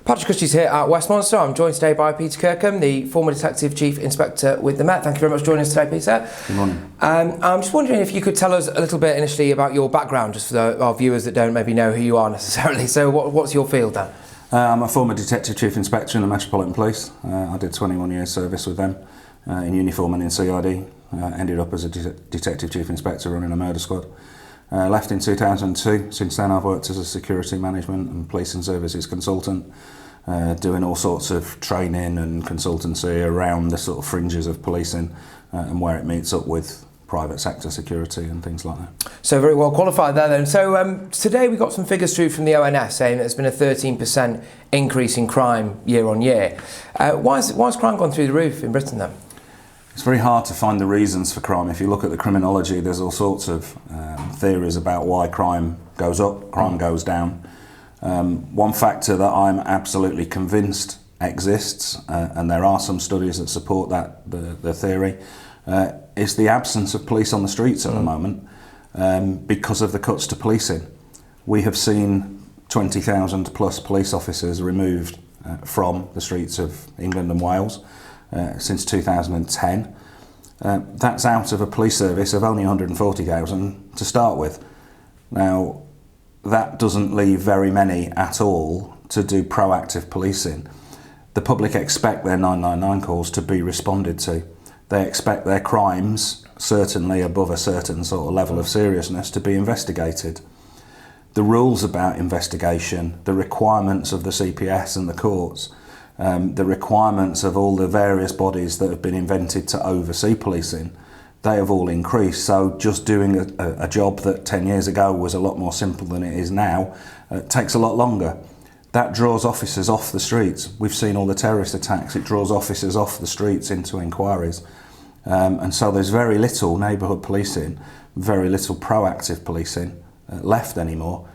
Patrick Christie's here at Westmonster. I'm joined today by Peter Kirkham, the former Detective Chief Inspector with the Met. Thank you very much for joining us today, Peter. Good morning. I'm just wondering if you could tell us a little bit initially about your background, just for our viewers that don't maybe know who you are necessarily. So what's your field then? I'm a former Detective Chief Inspector in the Metropolitan Police. I did 21 years service with them in uniform and in CID. Ended up as a Detective Chief Inspector running a murder squad. Left in 2002. Since then I've worked as a security management and policing services consultant, doing all sorts of training and consultancy around the sort of fringes of policing and where it meets up with private sector security and things like that. So very well qualified there then. So today we got some figures through from the ONS saying that there's been a 13% increase in crime year on year. Why has crime gone through the roof in Britain then? It's very hard to find the reasons for crime. If you look at the criminology, there's all sorts of theories about why crime goes up, crime goes down. One factor that I'm absolutely convinced exists, and there are some studies that support that the theory, is the absence of police on the streets at the moment because of the cuts to policing. We have seen 20,000 plus police officers removed from the streets of England and Wales since 2010. That's out of a police service of only 140,000 to start with. Now, that doesn't leave very many at all to do proactive policing. The public expect their 999 calls to be responded to. They expect their crimes, certainly above a certain sort of level of seriousness, to be investigated. The rules about investigation, the requirements of the CPS and the courts, the requirements of all the various bodies that have been invented to oversee policing, they have all increased. So just doing a job that 10 years ago was a lot more simple than it is now takes a lot longer. That draws officers off the streets. We've seen all the terrorist attacks. It draws officers off the streets into inquiries. And so there's very little neighbourhood policing, very little proactive policing left anymore.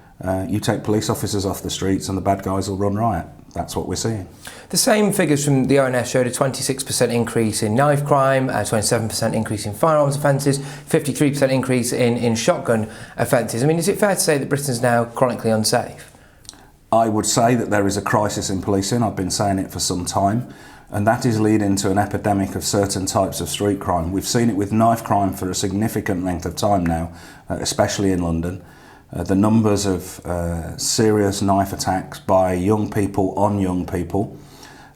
You take police officers off the streets and the bad guys will run riot. That's what we're seeing. The same figures from the ONS showed a 26% increase in knife crime, a 27% increase in firearms offences, 53% increase in shotgun offences. I mean, is it fair to say that Britain's now chronically unsafe? I would say that there is a crisis in policing. I've been saying it for some time, and that is leading to an epidemic of certain types of street crime. We've seen it with knife crime for a significant length of time now, especially in London. The numbers of serious knife attacks by young people on young people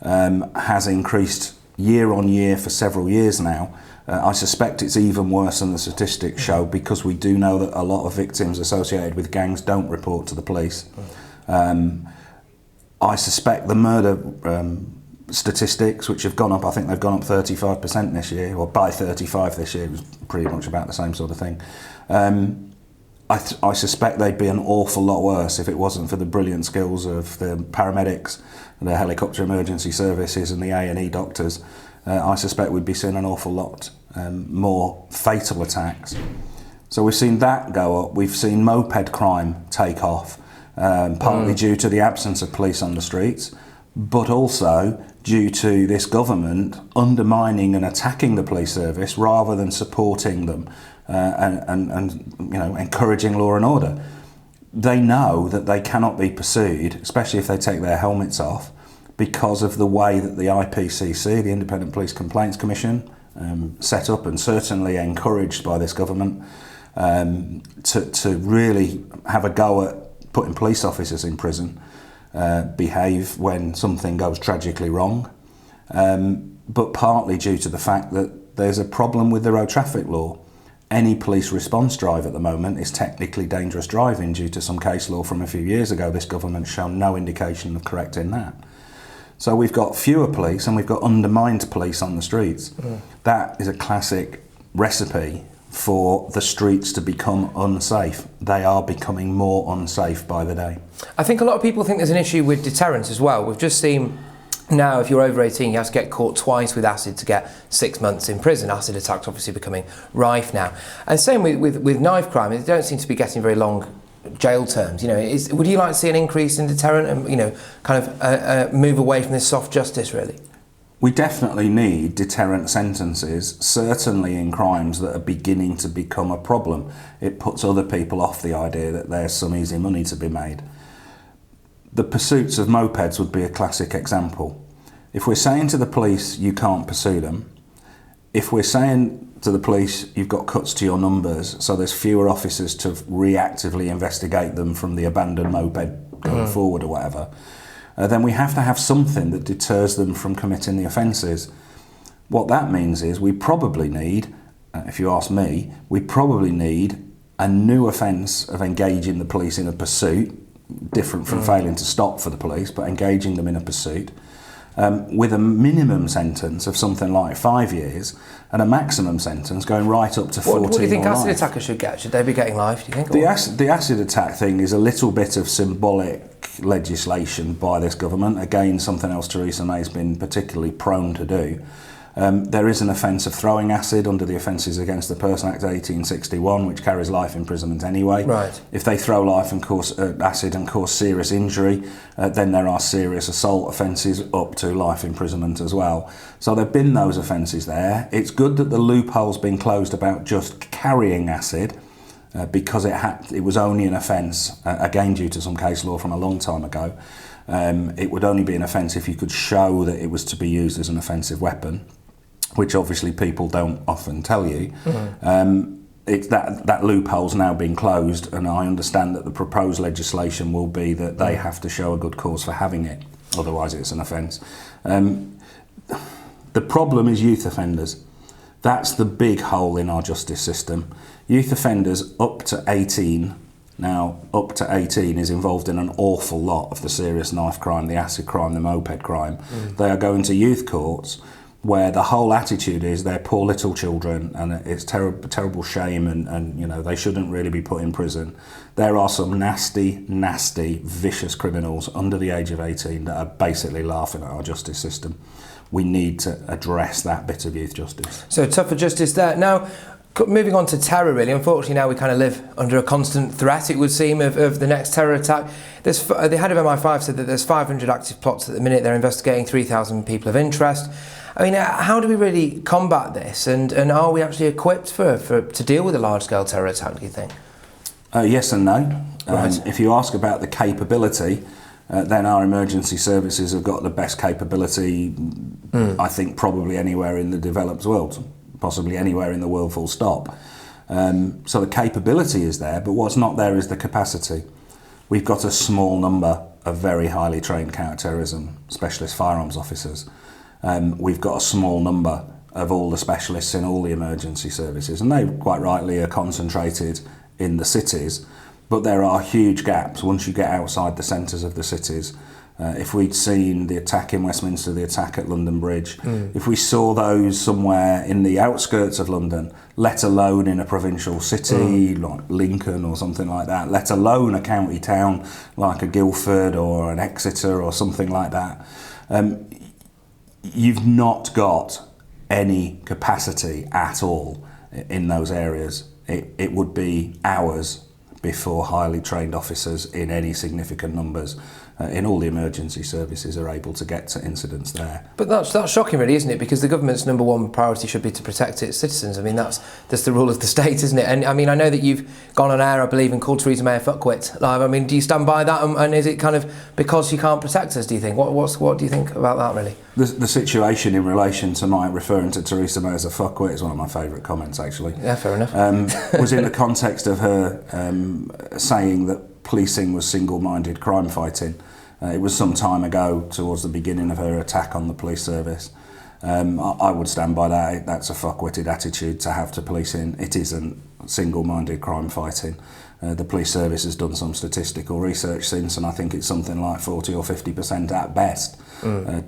has increased year on year for several years now. I suspect it's even worse than the statistics show, because we do know that a lot of victims associated with gangs don't report to the police. I suspect the murder statistics, which have gone up, I think they've gone up 35% this year, or by 35 this year, it was pretty much about the same sort of thing. I suspect they'd be an awful lot worse if it wasn't for the brilliant skills of the paramedics, the helicopter emergency services and the A&E doctors. I suspect we'd be seeing an awful lot more fatal attacks. So we've seen that go up. We've seen moped crime take off, partly due to the absence of police on the streets, but also due to this government undermining and attacking the police service rather than supporting them and you know, encouraging law and order. They know that they cannot be pursued, especially if they take their helmets off, because of the way that the IPCC, the Independent Police Complaints Commission, set up and certainly encouraged by this government, to really have a go at putting police officers in prison, behave when something goes tragically wrong, but partly due to the fact that there's a problem with the road traffic law. Any police response drive at the moment is technically dangerous driving due to some case law from a few years ago. This government's shown no indication of correcting that. So we've got fewer police and we've got undermined police on the streets. That is a classic recipe for the streets to become unsafe. They are becoming more unsafe by the day. I think a lot of people think there's an issue with deterrence as well. We've just seen now, if you're over 18, you have to get caught twice with acid to get 6 months in prison. Acid attacks obviously becoming rife now. And same with knife crime. They don't seem to be getting very long jail terms. You know, would you like to see an increase in deterrent and, you know, kind of move away from this soft justice, really? We definitely need deterrent sentences, certainly in crimes that are beginning to become a problem. It puts other people off the idea that there's some easy money to be made. The pursuits of mopeds would be a classic example. If we're saying to the police, you can't pursue them, if we're saying to the police, you've got cuts to your numbers, so there's fewer officers to reactively investigate them from the abandoned moped going forward or whatever, then we have to have something that deters them from committing the offences. What that means is we probably need, if you ask me, we probably need a new offence of engaging the police in a pursuit, different from failing to stop for the police, but engaging them in a pursuit, with a minimum sentence of something like 5 years and a maximum sentence going right up to 14 What do you think or acid life. attackers should get? Should they be getting life, do you think? The acid attack thing is a little bit of symbolic legislation by this government. Again, something else Theresa May has been particularly prone to do. There is an offence of throwing acid under the Offences Against the Person Act 1861, which carries life imprisonment anyway. Right. If they throw life and cause acid and cause serious injury, then there are serious assault offences up to life imprisonment as well. So there have been those offences there. It's good that the loophole's been closed about just carrying acid, because it was only an offence, again due to some case law from a long time ago. It would only be an offence if you could show that it was to be used as an offensive weapon, which obviously people don't often tell you. That loophole's now been closed, and I understand that the proposed legislation will be that they have to show a good cause for having it, otherwise it's an offence. The problem is youth offenders. That's the big hole in our justice system. Youth offenders up to 18, now up to 18 is involved in an awful lot of the serious knife crime, the acid crime, the moped crime. They are going to youth courts where the whole attitude is they're poor little children and it's terrible shame, and you know they shouldn't really be put in prison. There are some nasty, vicious criminals under the age of 18 that are basically laughing at our justice system. We need to address that bit of youth justice. So tougher justice there. Now, moving on to terror, really. Unfortunately, now we kind of live under a constant threat, it would seem, of the next terror attack. The head of MI5 said that there's 500 active plots at the minute. They're investigating 3,000 people of interest. I mean, how do we really combat this? And are we actually equipped to deal with a large-scale terror attack, do you think? Yes and no. Right. If you ask about the capability, then our emergency services have got the best capability, I think, probably anywhere in the developed world, possibly anywhere in the world full stop. So the capability is there, but what's not there is the capacity. We've got a small number of very highly trained counter-terrorism specialist firearms officers. We've got a small number of all the specialists in all the emergency services, and they quite rightly are concentrated in the cities, but there are huge gaps once you get outside the centres of the cities. If we'd seen the attack in Westminster, the attack at London Bridge, if we saw those somewhere in the outskirts of London, let alone in a provincial city like Lincoln or something like that, let alone a county town like a Guildford or an Exeter or something like that, you've not got any capacity at all in those areas. It would be hours before highly trained officers in any significant numbers in all the emergency services are able to get to incidents there. But that's shocking, really, isn't it? Because the government's number one priority should be to protect its citizens. I mean, that's the rule of the state, isn't it? And I mean, I know that you've gone on air, I believe, and called Theresa May a fuckwit live. I mean, do you stand by that? And is it kind of because she can't protect us, do you think? What do you think about that, really? The situation in relation to my referring to Theresa May as a fuckwit is one of my favourite comments, actually. Yeah, fair enough. Was in the context of her saying that policing was single-minded crime fighting. It was some time ago, towards the beginning of her attack on the police service. I would stand by that. That's a fuck-witted attitude to have to policing. It isn't single-minded crime fighting. The police service has done some statistical research since, and I think it's something like 40 or 50% at best,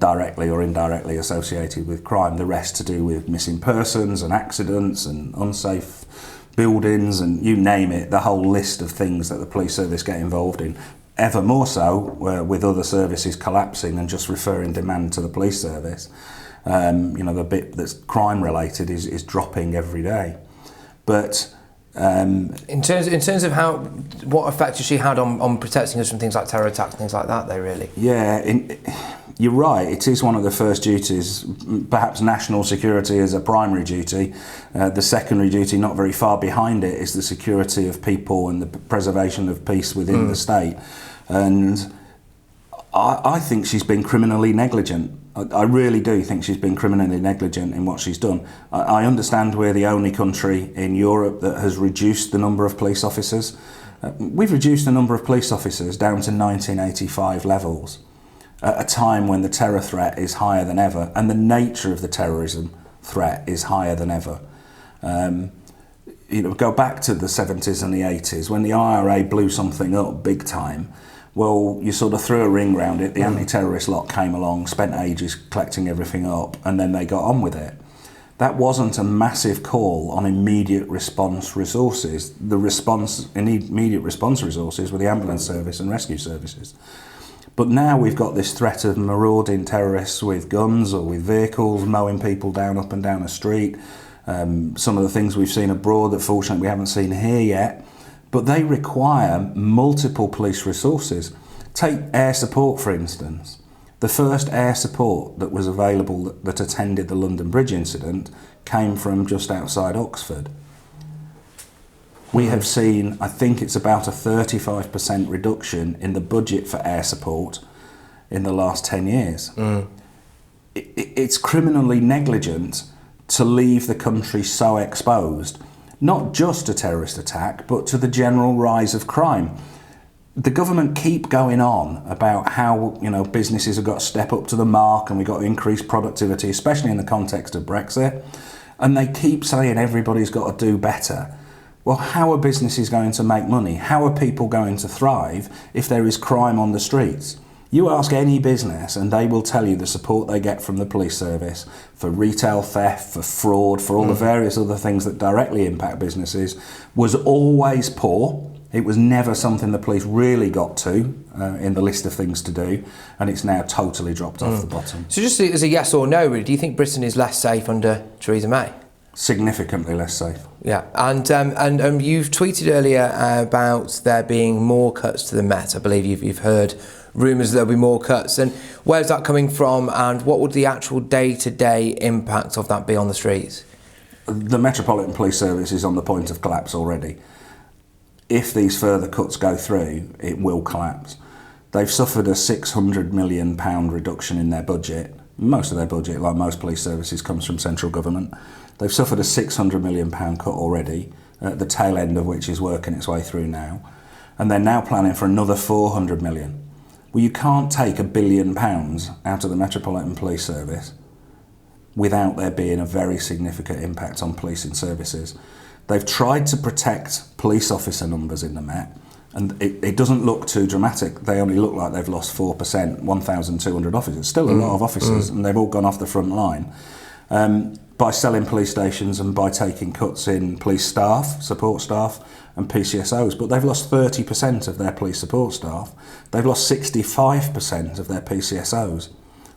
directly or indirectly associated with crime. The rest to do with missing persons and accidents and unsafe buildings and you name it, the whole list of things that the police service get involved in. Ever more so with other services collapsing and just referring demand to the police service. The bit that's crime related is dropping every day. But in terms of what effect has she had on protecting us from things like terror attacks and things like that, though, really? Yeah, you're right. It is one of the first duties. Perhaps national security is a primary duty. The secondary duty, not very far behind it, is the security of people and the preservation of peace within the state. And I think she's been criminally negligent. I really do think she's been criminally negligent in what she's done. I understand we're the only country in Europe that has reduced the number of police officers. We've reduced the number of police officers down to 1985 levels at a time when the terror threat is higher than ever and the nature of the terrorism threat is higher than ever. Go back to the 70s and the 80s when the IRA blew something up big time. Well, you sort of threw a ring round it, the anti-terrorist lot came along, spent ages collecting everything up, and then they got on with it. That wasn't a massive call on immediate response resources. The immediate response resources were the ambulance service and rescue services. But now we've got this threat of marauding terrorists with guns or with vehicles, mowing people down up and down a street. Some of the things we've seen abroad that fortunately we haven't seen here yet. But they require multiple police resources. Take air support, for instance. The first air support that was available that attended the London Bridge incident came from just outside Oxford. We have seen, I think it's about a 35% reduction in the budget for air support in the last 10 years. It's criminally negligent to leave the country so exposed, not just to terrorist attack, but to the general rise of crime. The government keep going on about how businesses have got to step up to the mark and we've got to increase productivity, especially in the context of Brexit. And they keep saying everybody's got to do better. Well, how are businesses going to make money? How are people going to thrive if there is crime on the streets? You ask any business and they will tell you the support they get from the police service for retail theft, for fraud, for all the various other things that directly impact businesses was always poor. It was never something the police really got to in the list of things to do, and it's now totally dropped off the bottom. So just as a yes or no, really, do you think Britain is less safe under Theresa May? Significantly less safe. Yeah, and you've tweeted earlier about there being more cuts to the Met. I believe you've heard rumours there'll be more cuts. And where's that coming from, and what would the actual day-to-day impact of that be on the streets? The Metropolitan Police Service is on the point of collapse already. If these further cuts go through, it will collapse. They've suffered a £600 million reduction in their budget. Most of their budget, like most police services, comes from central government. They've suffered a £600 million cut already, the tail end of which is working its way through now. And they're now planning for another £400 million. Well, you can't take £1 billion out of the Metropolitan Police Service without there being a very significant impact on policing services. They've tried to protect police officer numbers in the Met, and it doesn't look too dramatic. They only look like they've lost 4%, 1,200 officers. Still a lot of officers, and they've all gone off the front line. By selling police stations and by taking cuts in police staff, support staff and PCSOs, but they've lost 30% of their police support staff. They've lost 65% of their PCSOs.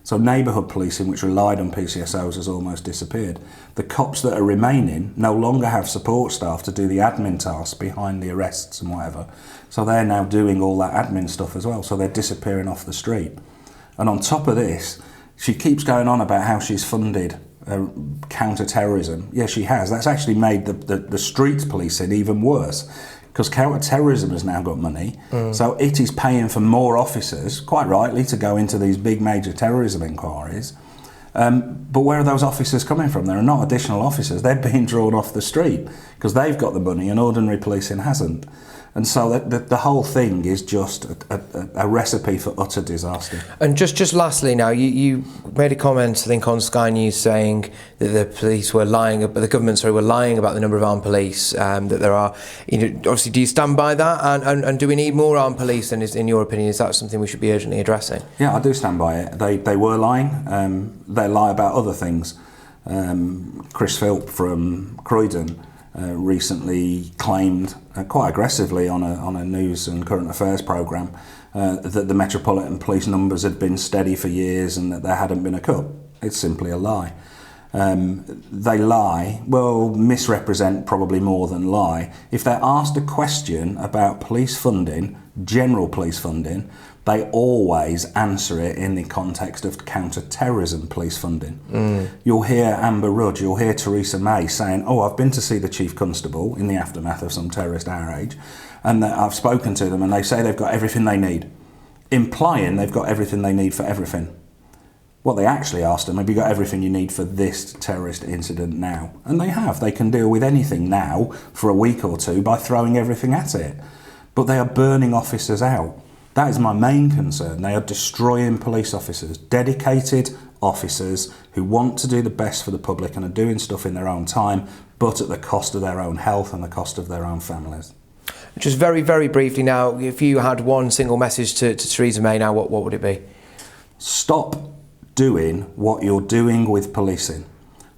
So neighbourhood policing, which relied on PCSOs, has almost disappeared. The cops that are remaining no longer have support staff to do the admin tasks behind the arrests and whatever. So they're now doing all that admin stuff as well. So they're disappearing off the street. And on top of this, she keeps going on about how she's funded counter-terrorism. Yeah, she has. That's actually made the streets policing even worse, because counter-terrorism has now got money. So it is paying for more officers, quite rightly, to go into these big major terrorism inquiries. But where are those officers coming from? There are not additional officers. They're being drawn off the street because they've got the money and ordinary policing hasn't. And so the whole thing is just a recipe for utter disaster. And just lastly now, you made a comment, I think, on Sky News saying that the police were lying, the government, were lying about the number of armed police, that there are, obviously, do you stand by that? And do we need more armed police? And in your opinion, is that something we should be urgently addressing? Yeah, I do stand by it. They were lying. They lie about other things. Chris Philp from Croydon recently claimed quite aggressively on a news and current affairs programme that the Metropolitan Police numbers had been steady for years and that there hadn't been a cut. It's simply a lie. They lie, misrepresent probably more than lie. If they're asked a question about police funding, general police funding, they always answer it in the context of counter-terrorism police funding. You'll hear Amber Rudd, you'll hear Theresa May saying, I've been to see the Chief Constable in the aftermath of some terrorist outrage, and I've spoken to them and they say they've got everything they need. implying they've got everything they need for everything. What they actually asked them, have you got everything you need for this terrorist incident now? And they have. They can deal with anything now for a week or two by throwing everything at it. But they are burning officers out. That is my main concern. They are destroying police officers, dedicated officers who want to do the best for the public and are doing stuff in their own time, but at the cost of their own health and the cost of their own families. Just very, very briefly now, if you had one single message to Theresa May now, what would it be? Stop doing what you're doing with policing.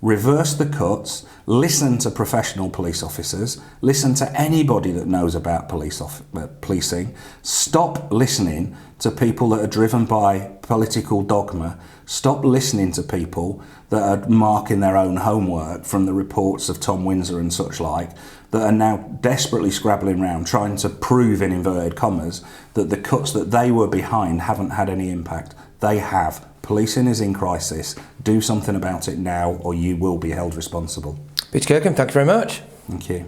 Reverse the cuts, listen to professional police officers, listen to anybody that knows about policing. Stop listening to people that are driven by political dogma. Stop listening to people that are marking their own homework from the reports of Tom Windsor and such like, that are now desperately scrabbling around trying to prove, in inverted commas, that the cuts that they were behind haven't had any impact. They have. Policing is in crisis. Do something about it now or you will be held responsible. Peter Kirkham, thank you very much. Thank you.